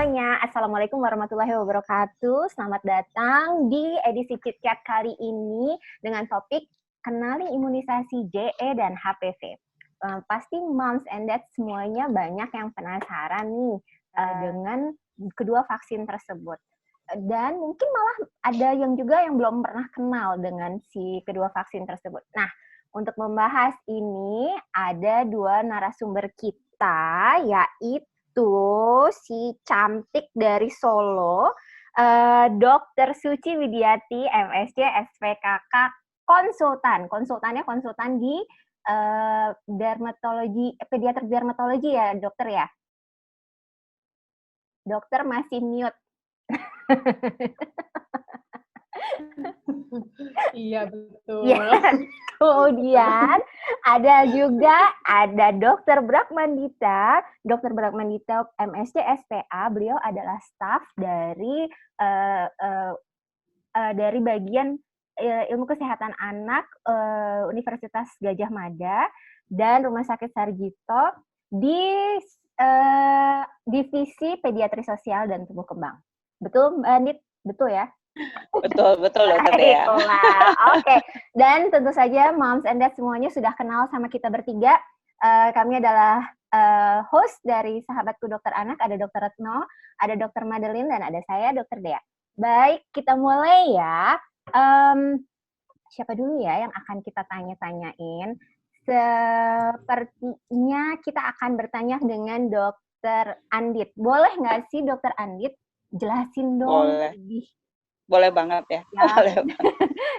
semuanya, Assalamualaikum warahmatullahi wabarakatuh. Selamat datang di edisi KitKat kali ini dengan topik kenali imunisasi JE dan HPV. Pasti moms and dad semuanya banyak yang penasaran nih dengan kedua vaksin tersebut. Dan mungkin malah ada yang juga yang belum pernah kenal dengan si kedua vaksin tersebut. Nah, untuk membahas ini ada dua narasumber kita, yaitu si cantik dari Solo, Dr. Suci Widiati, MSc, SPKK, konsultannya konsultan di dermatologi, pediater dermatologi ya dokter ya? Dokter masih mute. Iya, betul. Ya, kemudian ada Dr. Brakmandita, MSc SPA. Beliau adalah staf dari bagian ilmu kesehatan anak Universitas Gajah Mada dan Rumah Sakit Sarjito di divisi pediatri sosial dan tumbuh kembang. Betul, Mbak Andit? Betul ya? Betul dokter Dea. Oke. Dan tentu saja moms and dad semuanya sudah kenal sama kita bertiga. Kami adalah host dari Sahabatku Dokter Anak, ada Dokter Retno, ada Dokter Madeline, dan ada saya, Dokter Dea. Baik, kita mulai ya. Siapa dulu ya yang akan kita tanya-tanyain? Sepertinya kita akan bertanya dengan Dokter Andit. Boleh nggak sih Dokter Andit jelasin dong lebih? Boleh banget ya. Boleh banget.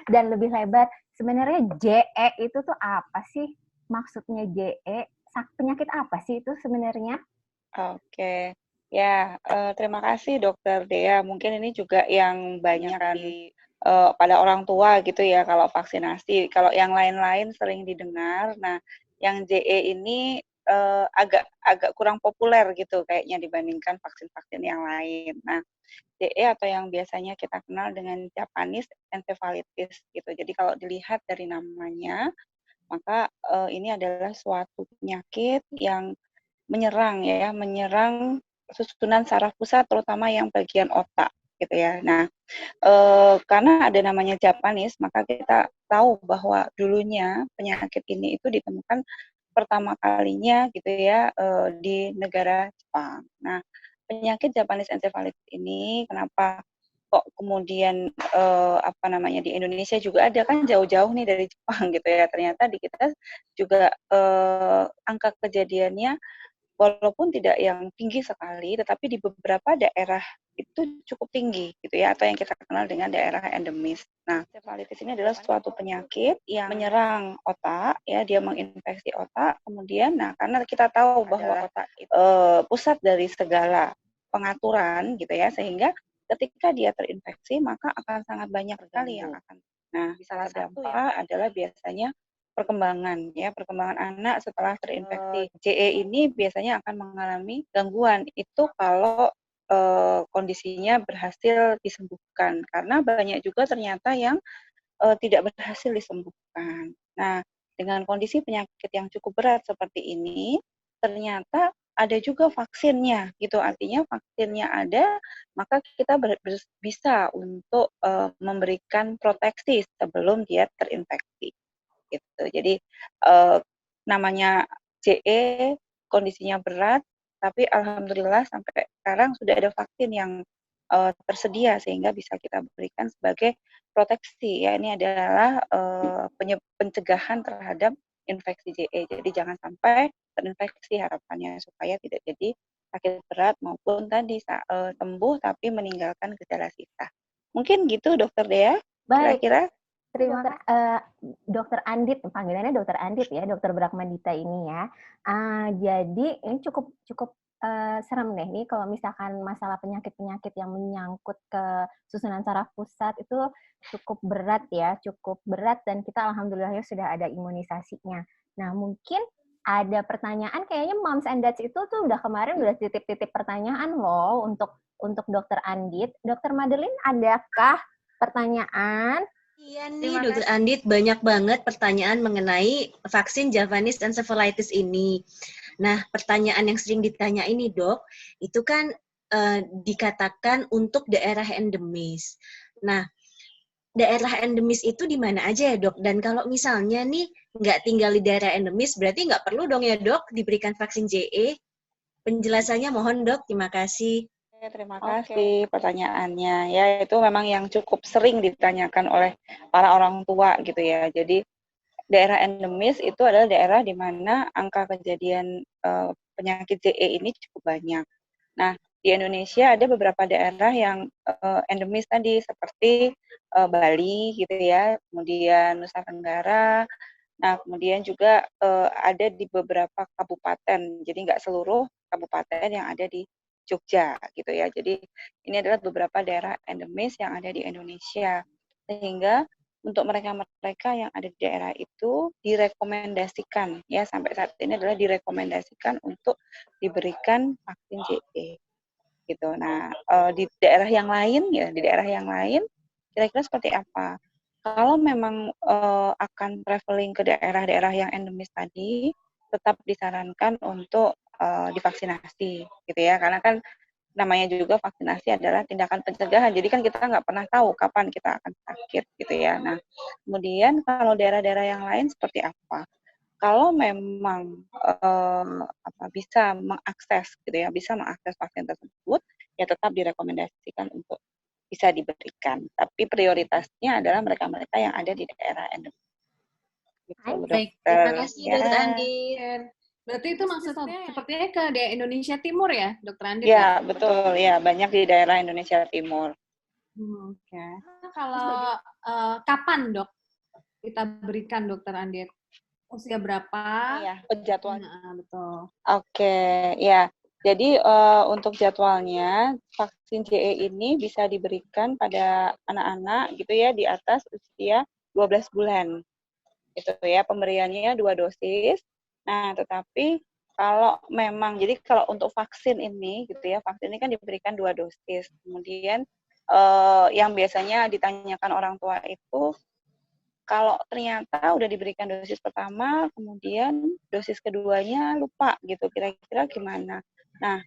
Dan lebih lebar, sebenarnya JE itu tuh apa sih? Maksudnya JE, penyakit apa sih itu sebenarnya? Oke. Ya, terima kasih Dokter Dea. Mungkin ini juga yang banyak pada orang tua gitu ya kalau vaksinasi. Kalau yang lain-lain sering didengar. Nah, yang JE ini agak kurang populer gitu kayaknya dibandingkan vaksin-vaksin yang lain. Nah, JE atau yang biasanya kita kenal dengan Japanese encephalitis gitu. Jadi kalau dilihat dari namanya, maka ini adalah suatu penyakit yang menyerang susunan saraf pusat, terutama yang bagian otak gitu ya. Nah, karena ada namanya Japanese, maka kita tahu bahwa dulunya penyakit ini itu ditemukan pertama kalinya gitu ya di negara Jepang. Nah, penyakit Japanese encephalitis ini kenapa kok kemudian di Indonesia juga ada, kan jauh-jauh nih dari Jepang gitu ya. Ternyata di kita juga angka kejadiannya walaupun tidak yang tinggi sekali, tetapi di beberapa daerah itu cukup tinggi gitu ya, atau yang kita kenal dengan daerah endemis. Nah, encephalitis ini adalah suatu penyakit yang menyerang otak, ya, dia menginfeksi otak. Kemudian, karena kita tahu bahwa otak itu pusat dari segala pengaturan gitu ya, sehingga ketika dia terinfeksi maka akan sangat banyak sekali yang akan. Nah, salah satu adalah biasanya perkembangan anak setelah terinfeksi JE ini biasanya akan mengalami gangguan itu kalau kondisinya berhasil disembuhkan, karena banyak juga ternyata yang tidak berhasil disembuhkan. Nah, dengan kondisi penyakit yang cukup berat seperti ini, ternyata ada juga vaksinnya gitu. Artinya vaksinnya ada, maka kita bisa untuk memberikan proteksi sebelum dia terinfeksi. Gitu. Jadi namanya JE kondisinya berat, tapi alhamdulillah sampai sekarang sudah ada vaksin yang tersedia sehingga bisa kita berikan sebagai proteksi. Ya, ini adalah pencegahan terhadap infeksi JE. Jadi jangan sampai terinfeksi, harapannya supaya tidak jadi sakit berat maupun tadi sembuh tapi meninggalkan gejala sisa. Mungkin gitu Dokter Dea. Baik. Kira-kira. Terima kasih, Dokter Andit, panggilannya Dokter Andit ya, Dokter Brakmandita ini ya. Jadi ini cukup serem deh nih kalau misalkan masalah penyakit-penyakit yang menyangkut ke susunan saraf pusat itu cukup berat dan kita alhamdulillah sudah ada imunisasinya. Nah, mungkin ada pertanyaan, kayaknya moms and dads itu tuh kemarin udah titip-titip pertanyaan loh untuk Dokter Andit. Dokter Madeline, adakah pertanyaan? Iya nih Dokter Andit, banyak banget pertanyaan mengenai vaksin Japanese encephalitis ini. Nah, pertanyaan yang sering ditanya ini Dok, itu kan dikatakan untuk daerah endemis. Nah, daerah endemis itu di mana aja ya, Dok? Dan kalau misalnya nih nggak tinggal di daerah endemis, berarti nggak perlu dong ya, Dok, diberikan vaksin JE? Penjelasannya mohon, Dok. Terima kasih. Terima kasih pertanyaannya. Ya, itu memang yang cukup sering ditanyakan oleh para orang tua gitu ya. Jadi daerah endemis itu adalah daerah di mana angka kejadian penyakit JE ini cukup banyak. Nah, di Indonesia ada beberapa daerah yang endemis tadi seperti Bali gitu ya, kemudian Nusa Tenggara. Nah, kemudian juga ada di beberapa kabupaten. Jadi nggak seluruh kabupaten yang ada di Jogja gitu ya. Jadi ini adalah beberapa daerah endemis yang ada di Indonesia. Sehingga untuk mereka-mereka yang ada di daerah itu direkomendasikan ya, sampai saat ini adalah direkomendasikan untuk diberikan vaksin JE gitu. Nah, di daerah yang lain ya, di daerah yang lain kira-kira seperti apa? Kalau memang akan traveling ke daerah-daerah yang endemis tadi, tetap disarankan untuk divaksinasi gitu ya, karena kan namanya juga vaksinasi adalah tindakan pencegahan, jadi kan kita nggak pernah tahu kapan kita akan sakit gitu ya. Nah, kemudian kalau daerah-daerah yang lain seperti apa? Kalau memang bisa mengakses gitu ya, bisa mengakses vaksin tersebut, ya tetap direkomendasikan untuk bisa diberikan. Tapi prioritasnya adalah mereka-mereka yang ada di daerah endemis. Gitu, Baik, dokter. terima kasih Ya. Dokter Andi. Berarti itu maksudnya sepertinya ke daerah Indonesia Timur ya, Dokter Andi? Ya, betul. Ya, banyak di daerah Indonesia Timur. Oke. Kalau kapan, Dok, kita berikan, Dokter Andi? Usia berapa? Ya, jadwalnya. Nah, betul. Oke, ya. Jadi untuk jadwalnya vaksin JE ini bisa diberikan pada anak-anak gitu ya di atas usia 12 bulan. Itu ya, pemberiannya 2 dosis. Nah, tetapi kalau memang, jadi kalau untuk vaksin ini gitu ya, vaksin ini kan diberikan 2 dosis. Kemudian yang biasanya ditanyakan orang tua itu, kalau ternyata udah diberikan dosis pertama, kemudian dosis keduanya lupa gitu, kira-kira gimana? Nah,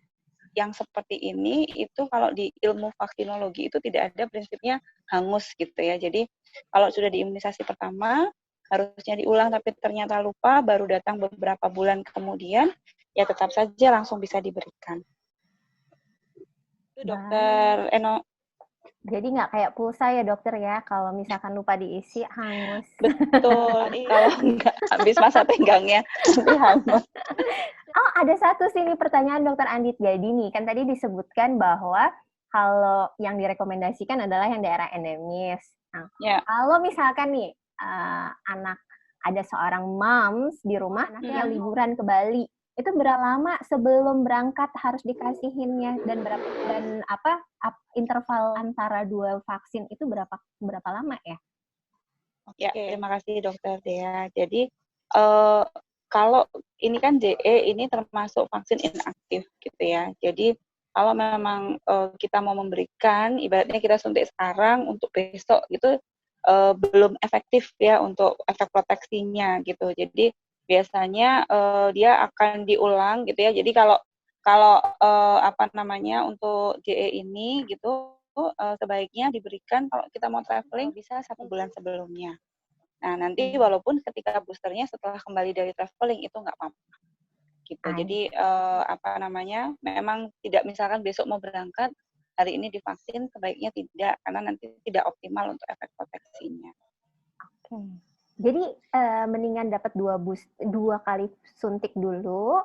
yang seperti ini itu kalau di ilmu vaksinologi itu tidak ada prinsipnya hangus gitu ya. Jadi kalau sudah diimunisasi pertama, harusnya diulang tapi ternyata lupa, baru datang beberapa bulan kemudian, ya tetap saja langsung bisa diberikan. Itu Dokter Eno. Jadi nggak kayak pulsa ya dokter ya, kalau misalkan lupa diisi hangus. Betul, kalau nggak habis masa tenggangnya nanti hangus. Oh, ada satu sini pertanyaan Dokter Andit. Jadi nih, kan tadi disebutkan bahwa kalau yang direkomendasikan adalah yang daerah endemis. Nah, Ya. kalau misalkan nih anak ada seorang moms di rumah anaknya liburan ke Bali, itu berapa lama sebelum berangkat harus dikasihinnya dan interval antara 2 vaksin itu berapa lama ya? Ya, terima kasih Dokter Dea. Jadi kalau ini kan JE ini termasuk vaksin inaktif gitu ya. Jadi kalau memang kita mau memberikan, ibaratnya kita suntik sekarang untuk besok gitu belum efektif ya untuk efek proteksinya gitu. Jadi biasanya dia akan diulang gitu ya. Jadi kalau untuk JE ini gitu sebaiknya diberikan kalau kita mau traveling bisa 1 bulan sebelumnya. Nah, nanti walaupun ketika boosternya setelah kembali dari traveling itu nggak apa-apa. Gitu. Jadi memang tidak, misalkan besok mau berangkat, hari ini divaksin, sebaiknya tidak, karena nanti tidak optimal untuk efek proteksinya. Oke. Jadi mendingan dapat 2 kali suntik dulu,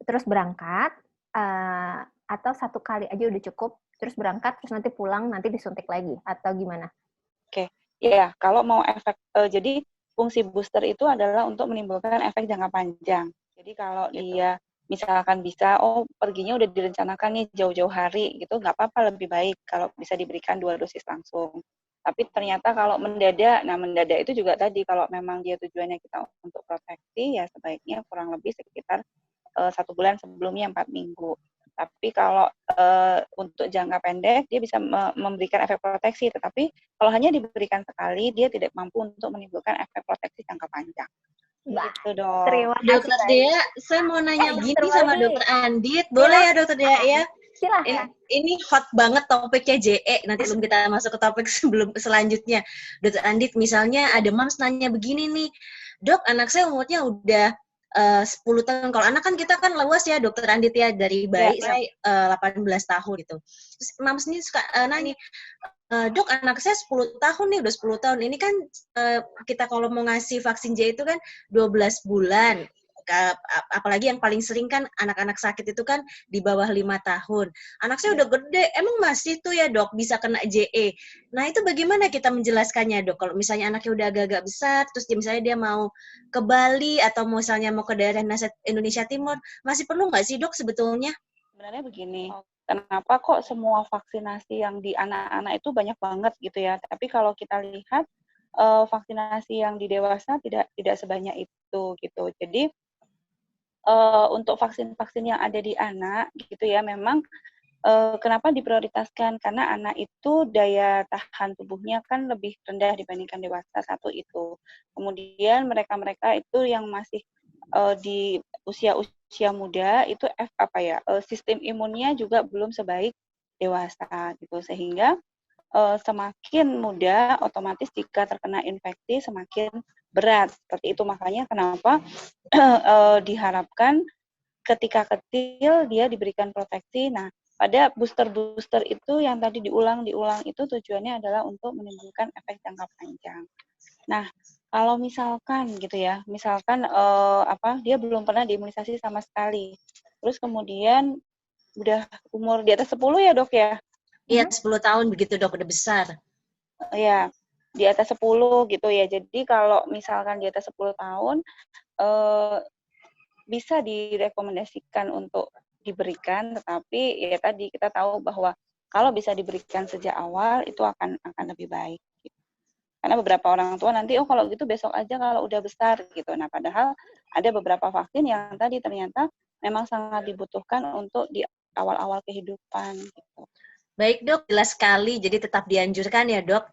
terus berangkat, atau 1 kali aja udah cukup, terus berangkat, terus nanti pulang, nanti disuntik lagi, atau gimana? Oke. Ya, kalau mau efek, jadi fungsi booster itu adalah untuk menimbulkan efek jangka panjang. Jadi kalau dia misalkan bisa, perginya udah direncanakan nih jauh-jauh hari gitu, nggak apa-apa, lebih baik kalau bisa diberikan 2 dosis langsung. Tapi ternyata kalau mendadak itu juga tadi, kalau memang dia tujuannya kita untuk proteksi, ya sebaiknya kurang lebih sekitar 1 bulan sebelumnya, 4 minggu. Tapi kalau untuk jangka pendek, dia bisa memberikan efek proteksi, tetapi kalau hanya diberikan sekali, dia tidak mampu untuk menimbulkan efek proteksi jangka panjang. Gitu dong. Terima kasih. Dokter Dea, saya mau nanya gini sama Dokter Andit. Boleh ya Dokter Dea ya? Silahkan. Ini hot banget topiknya JE. Nanti sebelum kita masuk ke topik selanjutnya, Dokter Andit, misalnya ada moms nanya begini nih, Dok, anak saya umurnya udah 10 tahun. Kalau anak kan kita kan luas ya, Dokter Andit ya, dari bayi sampai 18 tahun gitu. Terus moms ini suka nanya, Dok, anak saya 10 tahun nih, udah 10 tahun. Ini kan kita kalau mau ngasih vaksin J itu kan 12 bulan. Apalagi yang paling sering kan anak-anak sakit itu kan di bawah 5 tahun. Anak saya udah gede, emang masih tuh ya Dok bisa kena JE. Nah itu bagaimana kita menjelaskannya Dok? Kalau misalnya anaknya udah agak-agak besar, terus misalnya dia mau ke Bali atau misalnya mau ke daerah Indonesia Timur, masih perlu nggak sih Dok sebetulnya? Sebenarnya begini, kenapa kok semua vaksinasi yang di anak-anak itu banyak banget gitu ya? Tapi kalau kita lihat vaksinasi yang di dewasa tidak sebanyak itu gitu. Jadi untuk vaksin-vaksin yang ada di anak gitu ya, memang kenapa diprioritaskan? Karena anak itu daya tahan tubuhnya kan lebih rendah dibandingkan dewasa, satu itu. Kemudian mereka-mereka itu yang masih di usia muda itu sistem imunnya juga belum sebaik dewasa gitu, sehingga semakin muda otomatis jika terkena infeksi semakin berat. Seperti itu, makanya kenapa diharapkan ketika kecil dia diberikan proteksi. Nah, pada booster itu yang tadi diulang itu tujuannya adalah untuk menimbulkan efek jangka panjang. Nah, kalau misalkan gitu ya, misalkan dia belum pernah diimunisasi sama sekali, terus kemudian udah umur di atas 10 ya Dok ya? Iya, 10 tahun begitu Dok, udah besar. Ya, di atas 10 gitu ya. Jadi kalau misalkan di atas 10 tahun, bisa direkomendasikan untuk diberikan, tetapi ya tadi kita tahu bahwa kalau bisa diberikan sejak awal itu akan lebih baik. Gitu. Karena beberapa orang tua nanti, kalau gitu besok aja kalau udah besar gitu. Nah, padahal ada beberapa vaksin yang tadi ternyata memang sangat dibutuhkan untuk di awal-awal kehidupan. Gitu. Baik Dok, jelas sekali. Jadi tetap dianjurkan ya Dok.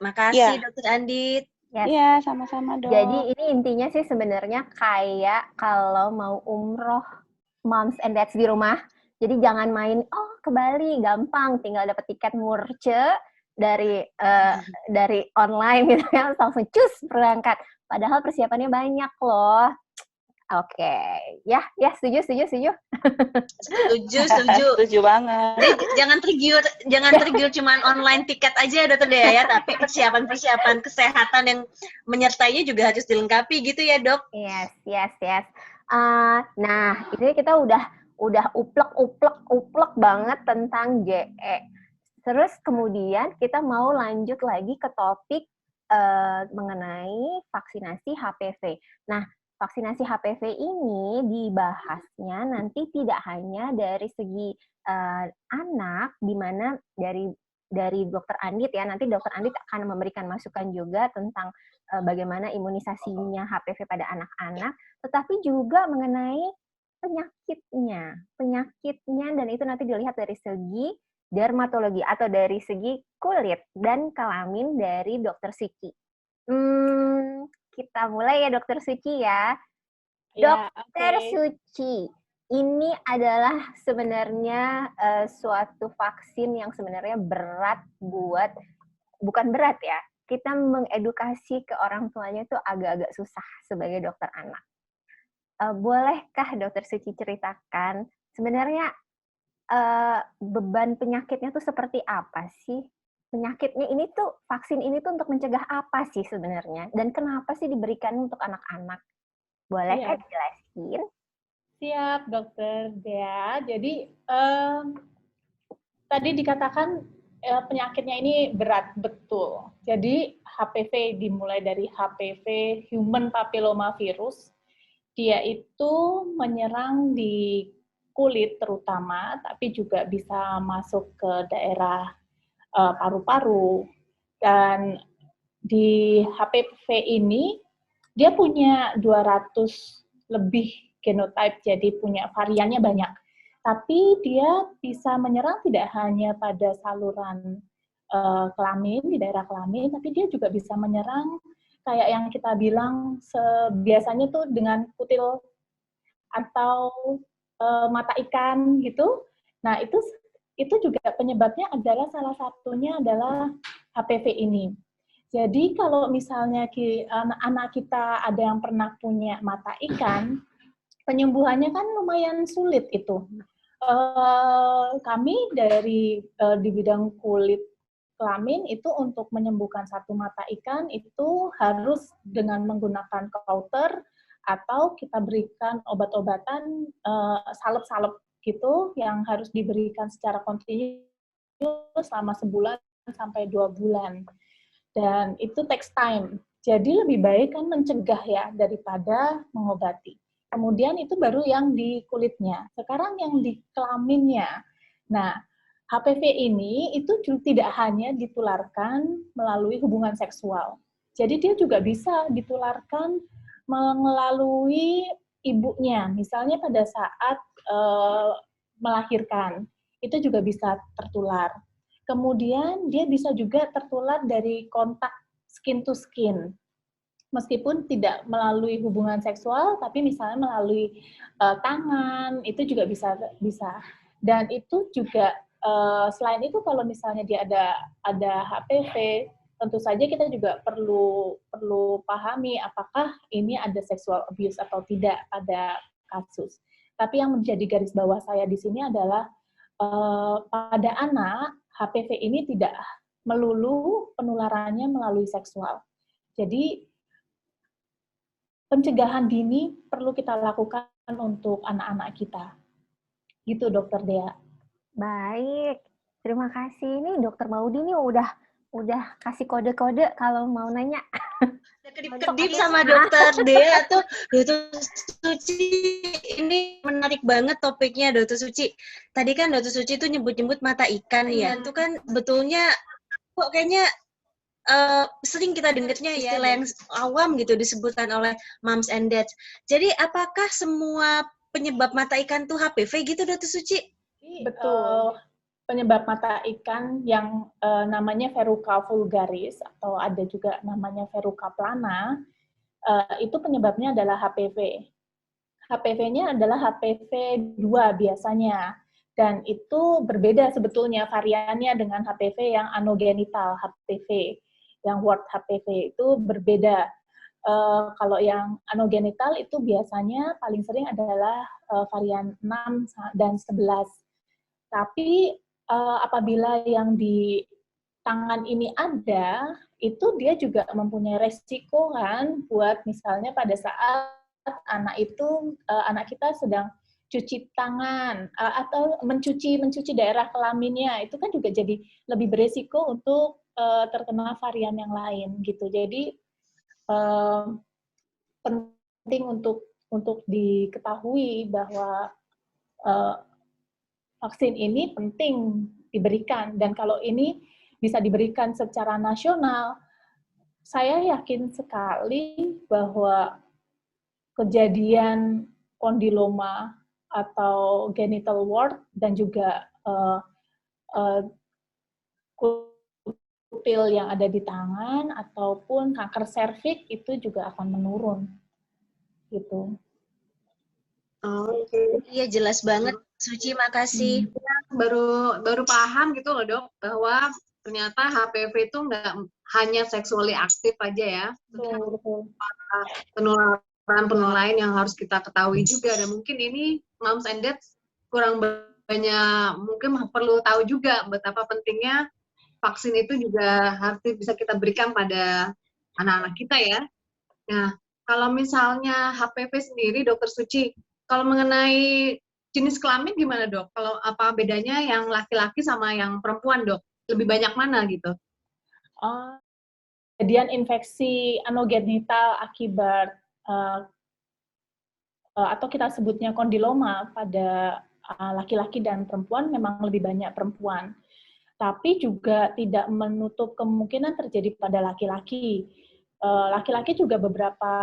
Makasih Dokter Andit. Iya, sama-sama Dok. Jadi ini intinya sih sebenarnya kayak kalau mau umroh moms and dads di rumah. Jadi jangan main ke Bali gampang, tinggal dapat tiket murce dari online gitu ya, langsung cus berangkat. Padahal persiapannya banyak loh. Oke, ya setuju. Setuju. Setuju banget. Jadi jangan tergiur cuman online tiket aja Dokter Dea ya, tapi persiapan kesehatan yang menyertainya juga harus dilengkapi gitu ya Dok. Yes. Nah, ini kita udah uplek banget tentang JE. Terus kemudian kita mau lanjut lagi ke topik mengenai vaksinasi HPV. Nah, vaksinasi HPV ini dibahasnya nanti tidak hanya dari segi anak, di mana dari Dokter Andit ya, nanti Dokter Andit akan memberikan masukan juga tentang bagaimana imunisasinya HPV pada anak-anak, tetapi juga mengenai penyakitnya, dan itu nanti dilihat dari segi dermatologi atau dari segi kulit dan kelamin dari Dokter Suci. Kita mulai ya Dokter Suci ya. Dokter Suci, ini adalah sebenarnya suatu vaksin yang sebenarnya bukan berat ya. Kita mengedukasi ke orang tuanya itu agak-agak susah sebagai dokter anak. Bolehkah Dokter Suci ceritakan sebenarnya beban penyakitnya tuh seperti apa sih? Penyakitnya ini tuh, vaksin ini tuh untuk mencegah apa sih sebenarnya? Dan kenapa sih diberikan untuk anak-anak? Bolehkah dijelasin? Siap, Dokter Dea. Jadi, tadi dikatakan penyakitnya ini berat, betul. Jadi, HPV dimulai dari HPV, Human Papilloma Virus. Dia itu menyerang di kulit terutama, tapi juga bisa masuk ke daerah paru-paru. Dan di HPV ini, dia punya 200 lebih genotype, jadi punya variannya banyak. Tapi dia bisa menyerang tidak hanya pada saluran kelamin, di daerah kelamin, tapi dia juga bisa menyerang kayak yang kita bilang biasanya tuh dengan kutil atau mata ikan gitu, Nah, itu juga penyebabnya adalah salah satunya adalah HPV ini. Jadi kalau misalnya anak kita ada yang pernah punya mata ikan, penyembuhannya kan lumayan sulit itu. Kami di bidang kulit kelamin itu untuk menyembuhkan satu mata ikan itu harus dengan menggunakan kauter atau kita berikan obat-obatan salep-salep gitu yang harus diberikan secara kontinu selama sebulan sampai 2 bulan. Dan itu takes time. Jadi lebih baik kan mencegah ya daripada mengobati. Kemudian itu baru yang di kulitnya. Sekarang yang di kelaminnya. Nah, HPV ini itu tidak hanya ditularkan melalui hubungan seksual. Jadi dia juga bisa ditularkan melalui ibunya. Misalnya pada saat melahirkan, itu juga bisa tertular. Kemudian dia bisa juga tertular dari kontak skin to skin. Meskipun tidak melalui hubungan seksual, tapi misalnya melalui tangan, itu juga bisa. Dan itu juga selain itu kalau misalnya dia ada HPV, tentu saja kita juga perlu pahami apakah ini ada sexual abuse atau tidak pada kasus. Tapi yang menjadi garis bawah saya di sini adalah pada anak HPV ini tidak melulu penularannya melalui seksual. Jadi pencegahan dini perlu kita lakukan untuk anak-anak kita. Gitu, Dokter Dea. Baik, terima kasih. Ini Dokter Maudi nih udah kasih kode-kode kalau mau nanya. Kedip sama Dokter Dea tuh, Dokter Suci, ini menarik banget topiknya, Dokter Suci. Tadi kan Dokter Suci tuh nyebut-nyebut mata ikan ya, itu kan betulnya kok kayaknya sering kita dengarnya istilah yang awam gitu disebutkan oleh moms and dads. Jadi apakah semua penyebab mata ikan tuh HPV gitu, Dokter Suci? Betul. Penyebab mata ikan yang namanya Verruca vulgaris atau ada juga namanya Verruca plana, itu penyebabnya adalah HPV. HPV-nya adalah HPV 2 biasanya. Dan itu berbeda sebetulnya variannya dengan HPV yang anogenital HPV. Yang word HPV itu berbeda. Kalau yang anogenital itu biasanya paling sering adalah varian 6 dan 11. Tapi apabila yang di tangan ini ada, itu dia juga mempunyai resiko kan buat misalnya pada saat anak kita sedang cuci tangan atau mencuci daerah kelaminnya, itu kan juga jadi lebih beresiko untuk terkena varian yang lain gitu. Jadi penting untuk diketahui bahwa vaksin ini penting diberikan, dan kalau ini bisa diberikan secara nasional, saya yakin sekali bahwa kejadian kondiloma atau genital wart dan juga kutil yang ada di tangan ataupun kanker serviks itu juga akan menurun gitu. Iya jelas banget, Suci, makasih. Baru paham gitu loh Dok, bahwa ternyata HPV itu nggak hanya seksually aktif aja ya. Betul. Penularan lain yang harus kita ketahui juga, dan mungkin ini moms and dads kurang banyak mungkin perlu tahu juga betapa pentingnya vaksin itu juga harus bisa kita berikan pada anak-anak kita ya. Nah, kalau misalnya HPV sendiri, Dokter Suci, kalau mengenai jenis kelamin gimana Dok? Kalau apa bedanya yang laki-laki sama yang perempuan Dok? Lebih banyak mana gitu? Kejadian infeksi anogenital akibat atau kita sebutnya kondiloma pada laki-laki dan perempuan memang lebih banyak perempuan. Tapi juga tidak menutup kemungkinan terjadi pada laki-laki. Laki-laki juga beberapa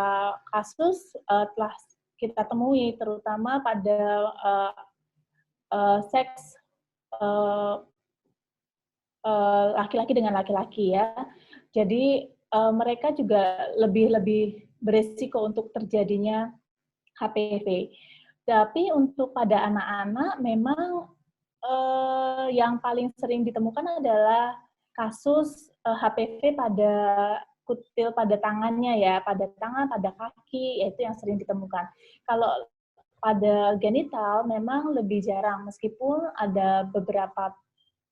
kasus telah kita temui, terutama pada seks laki-laki dengan laki-laki ya. Jadi mereka juga lebih beresiko untuk terjadinya HPV. Tapi untuk pada anak-anak memang yang paling sering ditemukan adalah kasus HPV pada kutil pada tangannya ya, pada tangan, pada kaki, yaitu yang sering ditemukan. Kalau pada genital memang lebih jarang, meskipun ada beberapa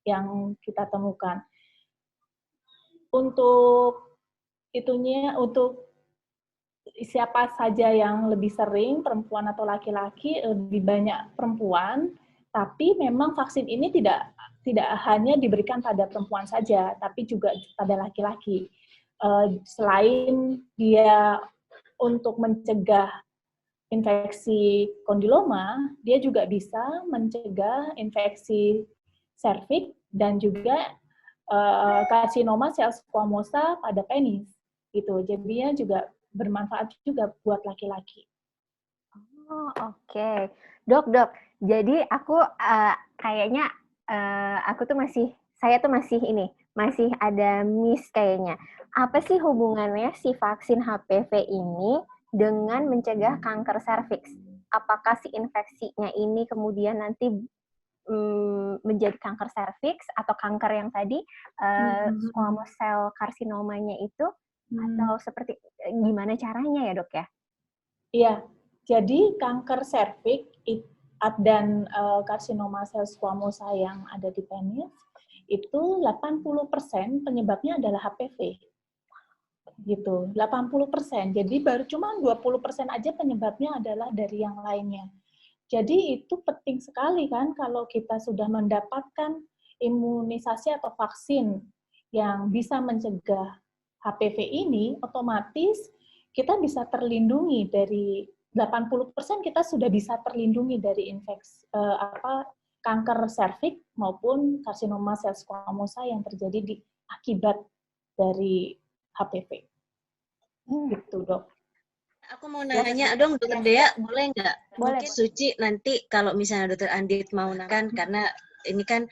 yang kita temukan. Untuk siapa saja yang lebih sering, perempuan atau laki-laki, lebih banyak perempuan, tapi memang vaksin ini tidak hanya diberikan pada perempuan saja, tapi juga pada laki-laki. Selain dia untuk mencegah infeksi kondiloma, dia juga bisa mencegah infeksi serviks dan juga karsinoma sel squamosa pada penis. Gitu. Jadinya juga bermanfaat juga buat laki-laki. Oh, oke. Dok. Jadi aku kayaknya saya tuh masih ada miss kayaknya. Apa sih hubungannya si vaksin HPV ini dengan mencegah kanker serviks? Apakah si infeksinya ini kemudian nanti menjadi kanker serviks atau kanker yang tadi squamous cell karsinomanya itu, atau seperti gimana caranya ya dok ya? Iya, jadi kanker serviks dan karsinoma sel squamosa yang ada di penis itu 80% penyebabnya adalah HPV. Gitu, 80%. Jadi baru cuma 20% aja penyebabnya adalah dari yang lainnya. Jadi itu penting sekali kan kalau kita sudah mendapatkan imunisasi atau vaksin yang bisa mencegah HPV ini, otomatis kita bisa terlindungi dari 80% kita sudah bisa terlindungi dari infeksi kanker serviks maupun karsinoma sel squamosa yang terjadi akibat dari HPV. Gitu, Dok. Aku mau nanya dong, Dokter Dea, boleh nggak? Boleh. Mungkin Suci nanti kalau misalnya Dokter Andit mau nangkan, karena ini kan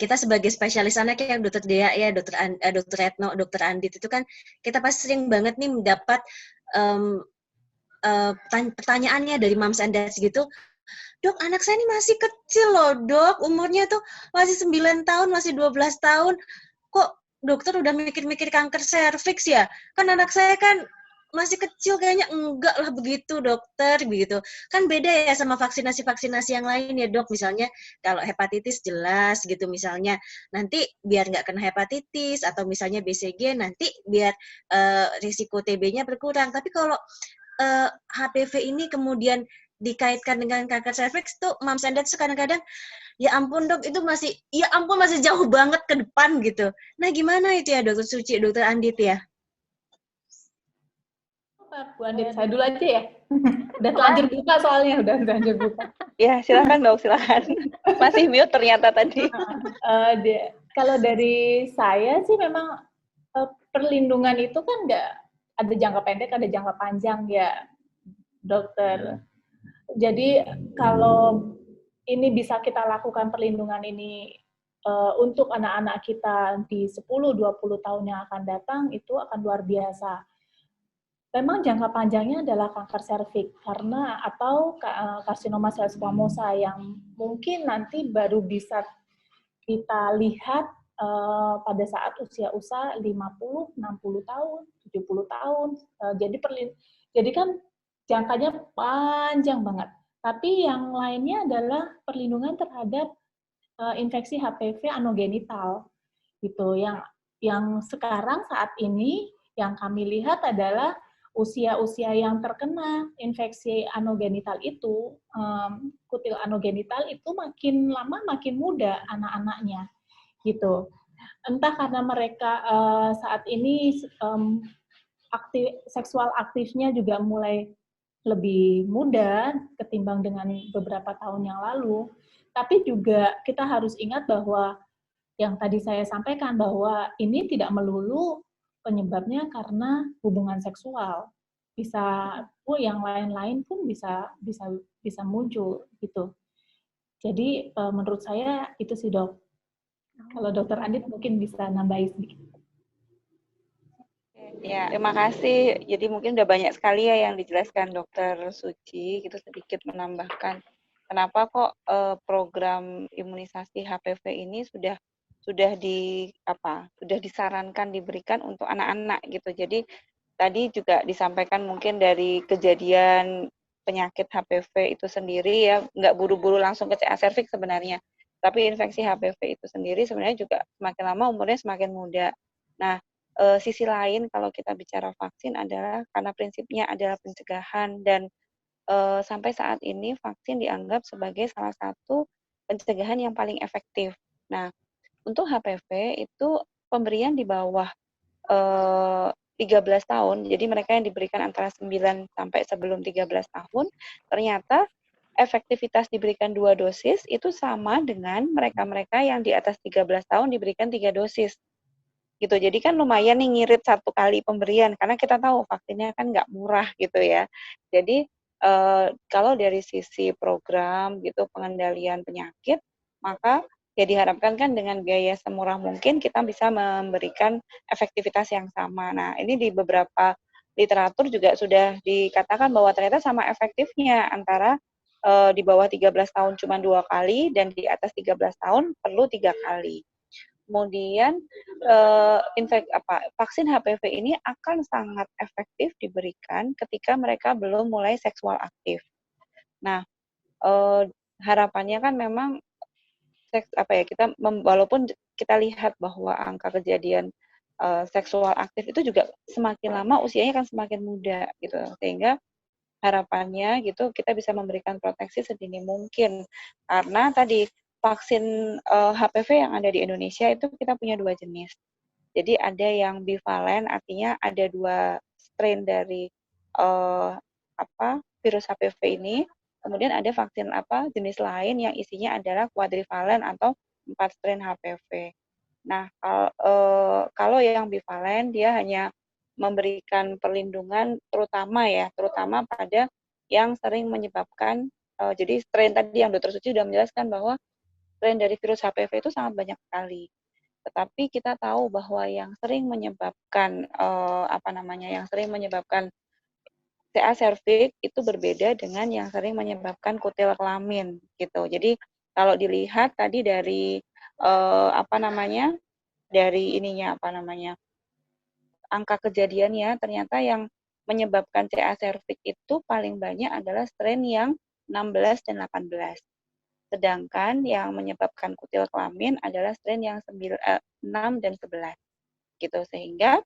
kita sebagai spesialis anak ya, Dokter Dea ya, Dokter Retno, Dokter Andit itu kan kita pasti sering banget nih mendapat pertanyaannya dari moms and dads gitu. Dok, anak saya ini masih kecil loh, Dok. Umurnya tuh masih 9 tahun, masih 12 tahun. Kok dokter udah mikir-mikir kanker serviks ya? Kan anak saya kan masih kecil, kayaknya enggak lah begitu dokter, begitu. Kan beda ya sama vaksinasi-vaksinasi yang lain ya dok, misalnya kalau hepatitis jelas gitu misalnya, nanti biar nggak kena hepatitis, atau misalnya BCG nanti biar risiko TB-nya berkurang. Tapi kalau HPV ini kemudian dikaitkan dengan kanker serviks tuh, moms and dads kadang-kadang, ya ampun dok, itu masih jauh banget ke depan gitu. Nah gimana itu ya dokter Suci, dokter Andit ya? Bu Andit, saya dulu aja ya. Udah telanjur buka soalnya, udah telanjur buka. Ya, silakan dok, silakan. Masih mute ternyata tadi. Kalau dari saya sih memang perlindungan itu kan nggak ada jangka pendek, ada jangka panjang ya, dokter. Jadi kalau ini bisa kita lakukan perlindungan ini untuk anak-anak kita di 10-20 tahun yang akan datang, itu akan luar biasa. Memang jangka panjangnya adalah kanker serviks atau karsinoma sel squamosa yang mungkin nanti baru bisa kita lihat pada saat usia 50, 60 tahun, 70 tahun. Jadi kan jangkanya panjang banget. Tapi yang lainnya adalah perlindungan terhadap infeksi HPV anogenital. Gitu. Yang sekarang saat ini yang kami lihat adalah usia-usia yang terkena infeksi anogenital itu, kutil anogenital itu makin lama makin muda anak-anaknya, gitu. Entah karena mereka saat ini seksual aktifnya juga mulai lebih muda ketimbang dengan beberapa tahun yang lalu, tapi juga kita harus ingat bahwa yang tadi saya sampaikan bahwa ini tidak melulu penyebabnya karena hubungan seksual, yang lain-lain pun bisa muncul gitu. Jadi menurut saya itu sih dok. Kalau dokter Andit mungkin bisa nambahin sedikit. Ya, terima kasih. Jadi mungkin udah banyak sekali ya yang dijelaskan dokter Suci, gitu sedikit menambahkan. kenapa kok program imunisasi HPV ini sudah disarankan diberikan untuk anak-anak gitu. Jadi tadi juga disampaikan mungkin dari kejadian penyakit HPV itu sendiri ya, nggak buru-buru langsung ke CA cervix sebenarnya. Tapi infeksi HPV itu sendiri sebenarnya juga semakin lama umurnya semakin muda. Nah, sisi lain kalau kita bicara vaksin adalah karena prinsipnya adalah pencegahan dan sampai saat ini vaksin dianggap sebagai salah satu pencegahan yang paling efektif. Nah, untuk HPV itu pemberian di bawah 13 tahun, jadi mereka yang diberikan antara 9 sampai sebelum 13 tahun, ternyata efektivitas diberikan 2 dosis itu sama dengan mereka-mereka yang di atas 13 tahun diberikan 3 dosis. Gitu. Jadi kan lumayan nih ngirit 1 kali pemberian, karena kita tahu vaksinnya kan nggak murah gitu ya. Jadi kalau dari sisi program gitu pengendalian penyakit, maka ya diharapkan kan dengan biaya semurah mungkin kita bisa memberikan efektivitas yang sama. Nah, ini di beberapa literatur juga sudah dikatakan bahwa ternyata sama efektifnya antara di bawah 13 tahun cuma 2 kali dan di atas 13 tahun perlu 3 kali. Kemudian vaksin HPV ini akan sangat efektif diberikan ketika mereka belum mulai seksual aktif. Nah, harapannya kan memang walaupun kita lihat bahwa angka kejadian seksual aktif itu juga semakin lama usianya kan semakin muda gitu, sehingga harapannya gitu kita bisa memberikan proteksi sedini mungkin, karena tadi vaksin HPV yang ada di Indonesia itu kita punya 2 jenis. Jadi ada yang bivalen, artinya ada 2 strain dari virus HPV ini. Kemudian ada vaksin jenis lain yang isinya adalah quadrivalen atau 4 strain HPV. Nah, kalau yang bivalen dia hanya memberikan perlindungan terutama pada yang sering menyebabkan jadi strain tadi yang Dr. Suci sudah menjelaskan bahwa strain dari virus HPV itu sangat banyak sekali. Tetapi kita tahu bahwa yang sering menyebabkan CA cervix itu berbeda dengan yang sering menyebabkan kutil kelamin gitu. Jadi kalau dilihat tadi dari angka kejadiannya ternyata yang menyebabkan CA cervix itu paling banyak adalah strain yang 16 dan 18. Sedangkan yang menyebabkan kutil kelamin adalah strain yang 6 dan 11. Gitu, sehingga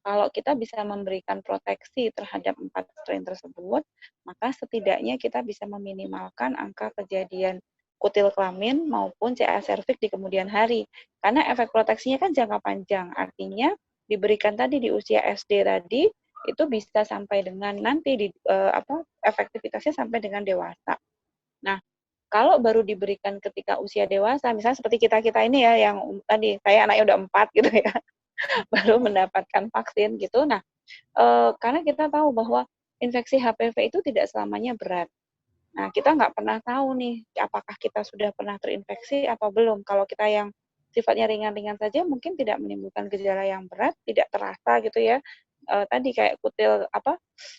kalau kita bisa memberikan proteksi terhadap 4 strain tersebut, maka setidaknya kita bisa meminimalkan angka kejadian kutil kelamin maupun CA cervix di kemudian hari. Karena efek proteksinya kan jangka panjang, artinya diberikan tadi di usia SD tadi, itu bisa sampai dengan nanti efektivitasnya sampai dengan dewasa. Nah, kalau baru diberikan ketika usia dewasa, misalnya seperti kita ini ya, yang tadi saya anaknya udah 4 gitu ya, baru mendapatkan vaksin gitu. Nah, karena kita tahu bahwa infeksi HPV itu tidak selamanya berat. Nah, kita nggak pernah tahu nih, apakah kita sudah pernah terinfeksi atau belum. Kalau kita yang sifatnya ringan-ringan saja, mungkin tidak menimbulkan gejala yang berat, tidak terasa gitu ya. Tadi kayak kutil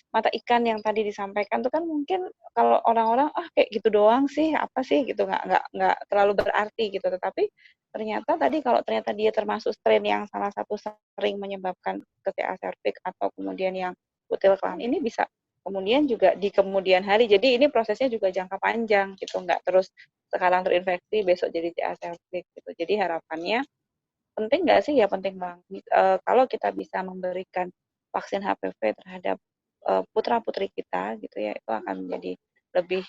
mata ikan yang tadi disampaikan itu kan mungkin kalau orang-orang kayak gitu doang sih, apa sih gitu, nggak terlalu berarti gitu. Tetapi ternyata tadi kalau ternyata dia termasuk strain yang salah satu sering menyebabkan CA cervix atau kemudian yang kutil kelamin, ini bisa kemudian juga di kemudian hari. Jadi ini prosesnya juga jangka panjang gitu, nggak terus sekarang terinfeksi besok jadi CA cervix gitu. Jadi harapannya penting nggak sih? Ya penting banget. Kalau kita bisa memberikan vaksin HPV terhadap putra-putri kita gitu ya, itu akan menjadi lebih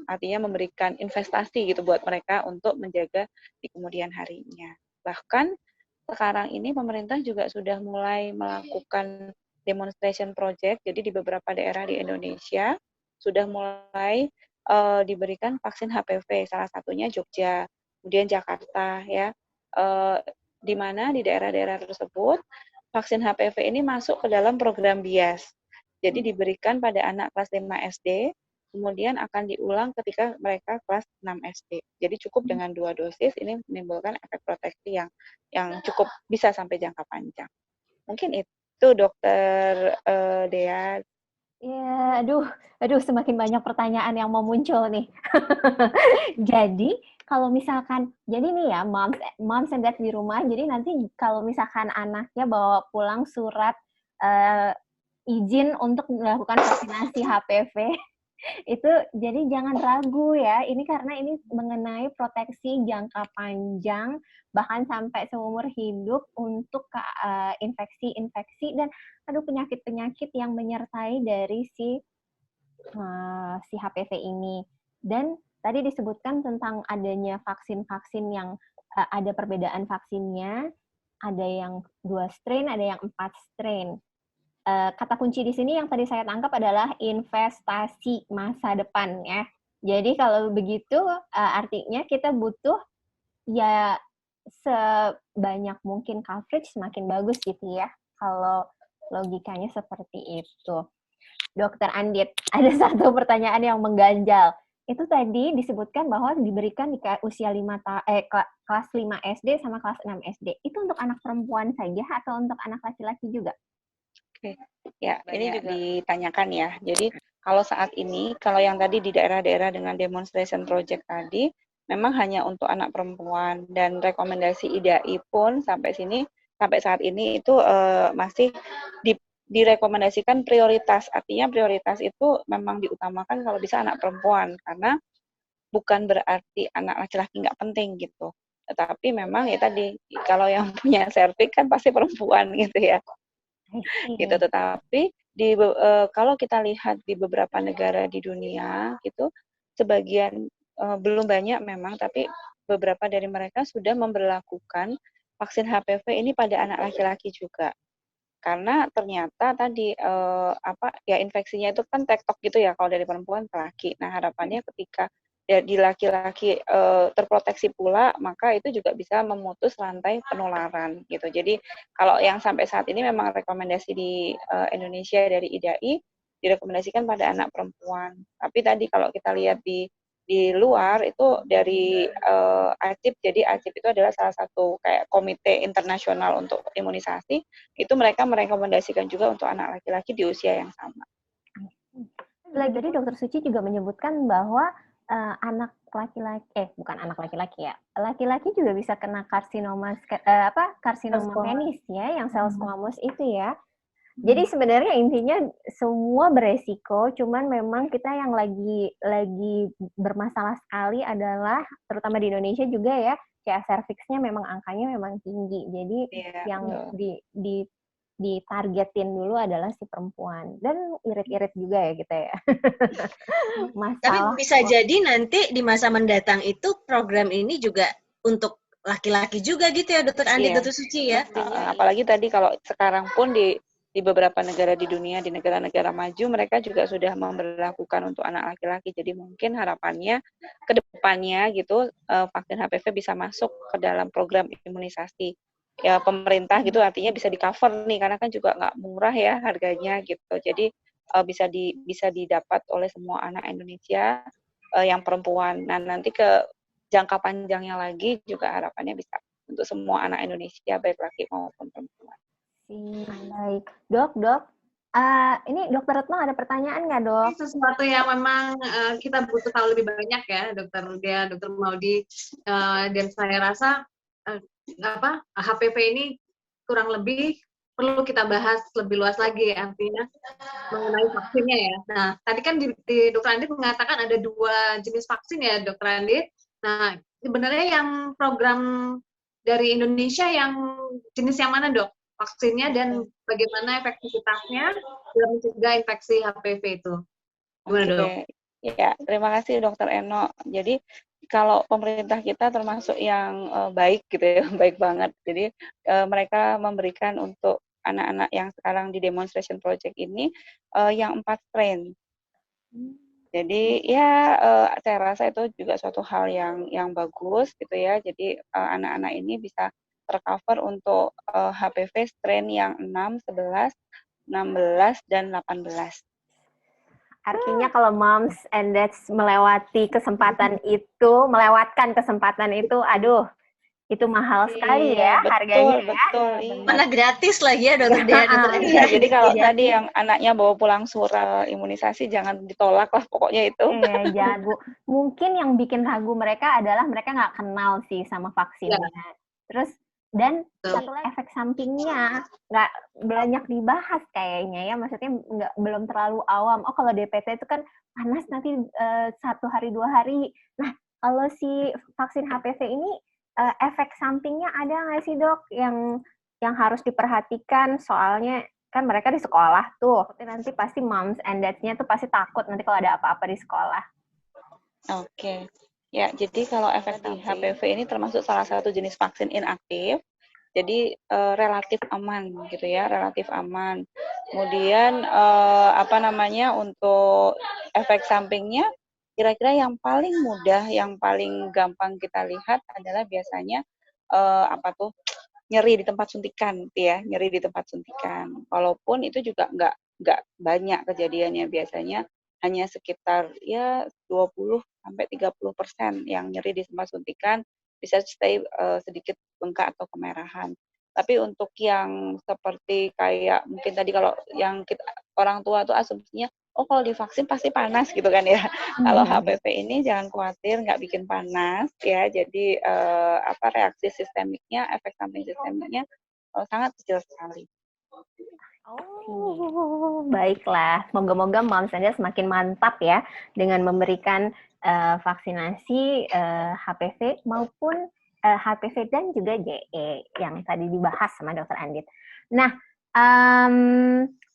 artinya memberikan investasi gitu buat mereka untuk menjaga di kemudian harinya. Bahkan sekarang ini pemerintah juga sudah mulai melakukan demonstration project, jadi di beberapa daerah di Indonesia sudah mulai diberikan vaksin HPV, salah satunya Jogja, kemudian Jakarta ya, di mana di daerah-daerah tersebut vaksin HPV ini masuk ke dalam program BIAS. Jadi diberikan pada anak kelas 5 SD, kemudian akan diulang ketika mereka kelas 6 SD. Jadi cukup dengan 2 dosis, ini menimbulkan efek proteksi yang cukup bisa sampai jangka panjang. Mungkin itu Dokter Dea Ya, aduh, semakin banyak pertanyaan yang mau muncul nih. Jadi, kalau misalkan, jadi nih ya, moms and dad di rumah, jadi nanti kalau misalkan anaknya bawa pulang surat izin untuk melakukan vaksinasi HPV, itu jadi jangan ragu ya, ini karena ini mengenai proteksi jangka panjang, bahkan sampai seumur hidup untuk infeksi-infeksi dan penyakit-penyakit yang menyertai dari si HPV ini. Dan tadi disebutkan tentang adanya vaksin-vaksin yang ada perbedaan vaksinnya, ada yang 2 strain, ada yang 4 strain. Kata kunci di sini yang tadi saya tangkap adalah investasi masa depan ya. Jadi kalau begitu artinya kita butuh ya sebanyak mungkin coverage semakin bagus gitu ya. Kalau logikanya seperti itu. Dokter Andit, ada satu pertanyaan yang mengganjal. Itu tadi disebutkan bahwa diberikan di usia kelas 5 SD sama kelas 6 SD. Itu untuk anak perempuan saja atau untuk anak laki-laki juga? Oke, ya ini juga ditanyakan ya. Jadi kalau saat ini, kalau yang tadi di daerah-daerah dengan demonstration project tadi, memang hanya untuk anak perempuan dan rekomendasi IDAI pun sampai saat ini itu masih direkomendasikan prioritas. Artinya prioritas itu memang diutamakan kalau bisa anak perempuan karena bukan berarti anak laki-laki nggak penting gitu. Tetapi memang ya tadi kalau yang punya serviks kan pasti perempuan gitu ya. Gitu, tetapi kalau kita lihat di beberapa negara di dunia gitu sebagian belum banyak memang, tapi beberapa dari mereka sudah memberlakukan vaksin HPV ini pada anak laki-laki juga karena ternyata tadi ya infeksinya itu kan tektok gitu ya kalau dari perempuan ke laki. Nah harapannya ketika di laki-laki terproteksi pula, maka itu juga bisa memutus rantai penularan gitu. Jadi kalau yang sampai saat ini memang rekomendasi di Indonesia dari IDAI direkomendasikan pada anak perempuan. Tapi tadi kalau kita lihat di luar itu dari ACIP, jadi ACIP itu adalah salah satu kayak komite internasional untuk imunisasi, itu mereka merekomendasikan juga untuk anak laki-laki di usia yang sama. Tadi Dokter Suci juga menyebutkan bahwa anak laki-laki, bukan anak laki-laki ya, laki-laki juga bisa kena karsinoma penis ya, yang sel squamous itu ya. Jadi sebenarnya intinya semua beresiko, cuman memang kita yang lagi bermasalah sekali adalah terutama di Indonesia juga ya, kayak cervix-nya memang angkanya memang tinggi. Jadi yang ditargetin dulu adalah si perempuan dan irit-irit juga ya kita ya. Tapi bisa jadi nanti di masa mendatang itu program ini juga untuk laki-laki juga gitu ya, Dokter Andi, Dokter Suci ya. Apalagi tadi kalau sekarang pun di beberapa negara di dunia, di negara-negara maju, mereka juga sudah memberlakukan untuk anak laki-laki. Jadi mungkin harapannya ke depannya gitu, vaksin HPV bisa masuk ke dalam program imunisasi ya pemerintah gitu, artinya bisa di-cover nih, karena kan juga nggak murah ya harganya gitu. Jadi bisa didapat oleh semua anak Indonesia yang perempuan. Nah nanti ke jangka panjangnya lagi juga harapannya bisa untuk semua anak Indonesia, baik laki maupun perempuan. Baik, dok, ini Dokter Retno ada pertanyaan nggak dok? Ini sesuatu yang memang kita butuh tahu lebih banyak ya, Dokter Dia, Dokter Maudi, dan saya rasa HPV ini kurang lebih perlu kita bahas lebih luas lagi, artinya mengenai vaksinnya ya. Nah, tadi kan di Dokter Andit mengatakan ada 2 jenis vaksin ya, Dokter Andit. Nah, sebenarnya yang program dari Indonesia yang jenis yang mana dok? Vaksinnya dan bagaimana efektivitasnya dalam mencegah infeksi HPV itu? Gimana dok? Ya, terima kasih Dokter Eno. Jadi kalau pemerintah kita termasuk yang baik gitu ya, baik banget. Jadi mereka memberikan untuk anak-anak yang sekarang di demonstration project ini yang 4 strain. Jadi ya saya rasa itu juga suatu hal yang bagus gitu ya. Jadi anak-anak ini bisa tercover untuk HPV strain yang 6, 11, 16, dan 18. Artinya kalau moms and dads melewatkan kesempatan itu, aduh, Itu mahal sekali Iya, ya harganya ya. betul, Iya, iya. benar. Mana gratis lagi ya dokter Dea, dokter Andi. Iya, jadi kalau tadi yang anaknya bawa pulang surat imunisasi jangan ditolak lah pokoknya itu. Jangan Bu. Mungkin yang bikin ragu mereka adalah mereka nggak kenal sih sama vaksinnya. Terus dan satu lagi efek sampingnya nggak banyak dibahas kayaknya ya. Maksudnya belum terlalu awam. Oh kalau DPT itu kan panas nanti 1 hari 2 hari. Nah kalau si vaksin HPV ini efek sampingnya ada nggak sih dok yang harus diperhatikan? Soalnya kan mereka di sekolah tuh, nanti pasti moms and dads-nya tuh pasti takut nanti kalau ada apa-apa di sekolah. Oke. Ya, jadi kalau efek di HPV ini termasuk salah satu jenis vaksin inaktif. Jadi relatif aman gitu ya, relatif aman. Kemudian untuk efek sampingnya kira-kira yang paling mudah, yang paling gampang kita lihat adalah biasanya nyeri di tempat suntikan, ya, nyeri di tempat suntikan. Walaupun itu juga nggak banyak kejadiannya, biasanya hanya sekitar ya 20-30% yang nyeri di tempat suntikan, bisa stay sedikit bengkak atau kemerahan. Tapi untuk yang seperti kayak mungkin tadi kalau yang orang tua tuh asumsinya, oh kalau divaksin pasti panas gitu kan ya. Kalau HPV ini jangan khawatir, nggak bikin panas ya. Jadi reaksi sistemiknya, efek samping sistemiknya sangat kecil sekali. Oh, baiklah. Moga-moga moms and dads semakin mantap ya dengan memberikan vaksinasi HPV maupun HPV dan juga JE yang tadi dibahas sama Dr. Andit. Nah,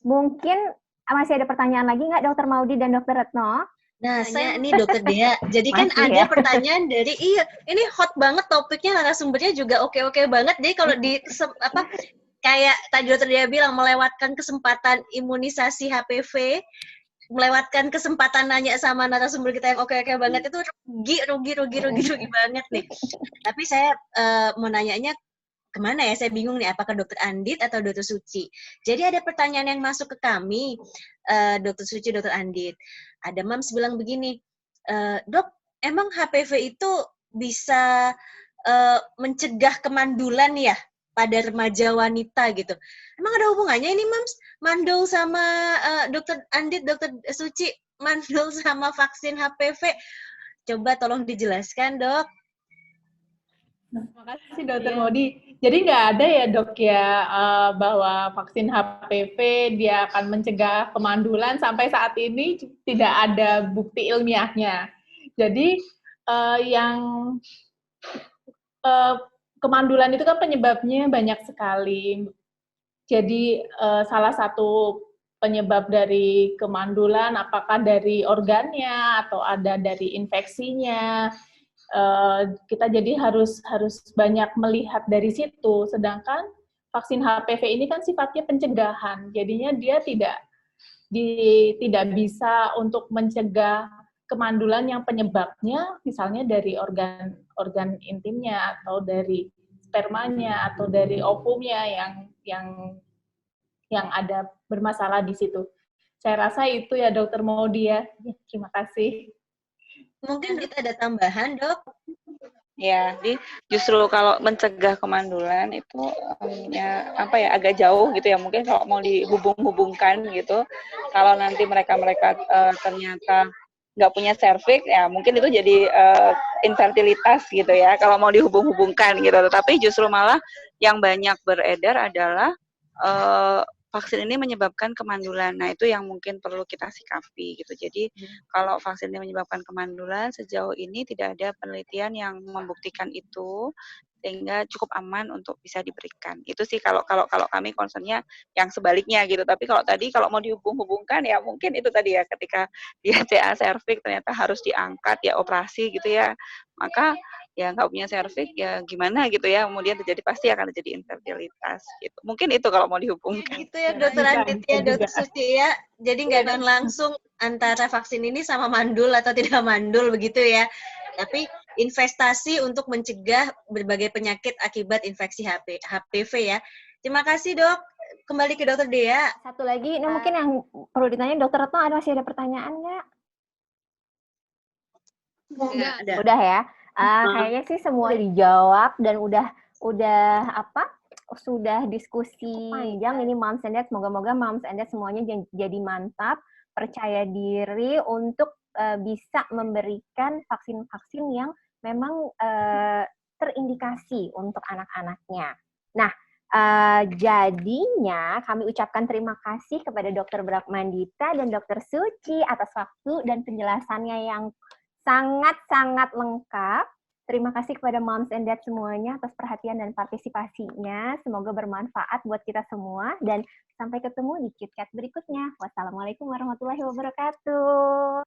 mungkin masih ada pertanyaan lagi nggak Dr. Maudi dan Dr. Retno? Nah, saya nih Dokter Dea. Jadi kan ada pertanyaan dari ini hot banget topiknya, narasumbernya juga oke-oke banget. Jadi kalau kayak tadi Dokter Dea bilang melewatkan kesempatan imunisasi HPV, melewatkan kesempatan nanya sama narasumber kita yang oke-oke banget itu rugi banget nih. Tapi saya mau nanyanya kemana ya? Saya bingung nih, apakah Dokter Andit atau Dokter Suci? Jadi ada pertanyaan yang masuk ke kami, Dokter Suci, Dokter Andit. Ada mams bilang begini, dok, emang HPV itu bisa mencegah kemandulan ya pada remaja wanita gitu? Emang ada hubungannya ini mams? Mandul sama Dokter Andit, Dokter Suci, mandul sama vaksin HPV? Coba tolong dijelaskan, dok. Terima kasih Dokter Maudi. Jadi nggak ada ya dok ya bahwa vaksin HPV dia akan mencegah kemandulan, sampai saat ini tidak ada bukti ilmiahnya. Jadi kemandulan itu kan penyebabnya banyak sekali. Jadi salah satu penyebab dari kemandulan apakah dari organnya atau ada dari infeksinya. Kita jadi harus banyak melihat dari situ. Sedangkan vaksin HPV ini kan sifatnya pencegahan, jadinya dia tidak bisa untuk mencegah kemandulan yang penyebabnya misalnya dari organ intimnya atau dari spermanya atau dari ovumnya yang ada bermasalah di situ. Saya rasa itu ya Dokter Maudi ya. Terima kasih. Mungkin kita ada tambahan, dok? Ya, jadi justru kalau mencegah kemandulan itu agak jauh gitu ya. Mungkin kalau mau dihubung-hubungkan gitu, kalau nanti mereka ternyata nggak punya serviks, ya mungkin itu jadi infertilitas gitu ya. Kalau mau dihubung-hubungkan gitu. Tetapi justru malah yang banyak beredar adalah vaksin ini menyebabkan kemandulan. Nah, itu yang mungkin perlu kita sikapi gitu. Jadi, kalau vaksin ini menyebabkan kemandulan, sejauh ini tidak ada penelitian yang membuktikan itu, sehingga cukup aman untuk bisa diberikan. Itu sih kalau kami concernnya yang sebaliknya gitu. Tapi kalau mau dihubung-hubungkan ya mungkin itu tadi ya, ketika dia CA serviks ternyata harus diangkat ya operasi gitu ya. Maka ya nggak punya serviks ya gimana gitu ya, kemudian pasti akan terjadi infertilitas gitu. Mungkin itu kalau mau dihubungkan. Itu ya Dokter Andit ya, Dokter Suci ya. Jadi nggak ada langsung antara vaksin ini sama mandul atau tidak mandul begitu ya. Tapi investasi untuk mencegah berbagai penyakit akibat infeksi HPV ya. Terima kasih dok. Kembali ke Dokter Dea. Satu lagi, ini mungkin yang perlu ditanya Dokter Retno, masih ada pertanyaan nggak? Nggak ada. Udah ya. Kayaknya sih semua udah dijawab dan sudah diskusi panjang ini Moms and Dad. Moga-moga Moms and Dad semuanya jadi mantap, percaya diri untuk bisa memberikan vaksin-vaksin yang memang terindikasi untuk anak-anaknya. Nah, jadinya kami ucapkan terima kasih kepada Dr. Brakmandita dan Dr. Suci atas waktu dan penjelasannya yang sangat-sangat lengkap. Terima kasih kepada Moms and Dad semuanya atas perhatian dan partisipasinya. Semoga bermanfaat buat kita semua dan sampai ketemu di KitKat berikutnya. Wassalamualaikum warahmatullahi wabarakatuh.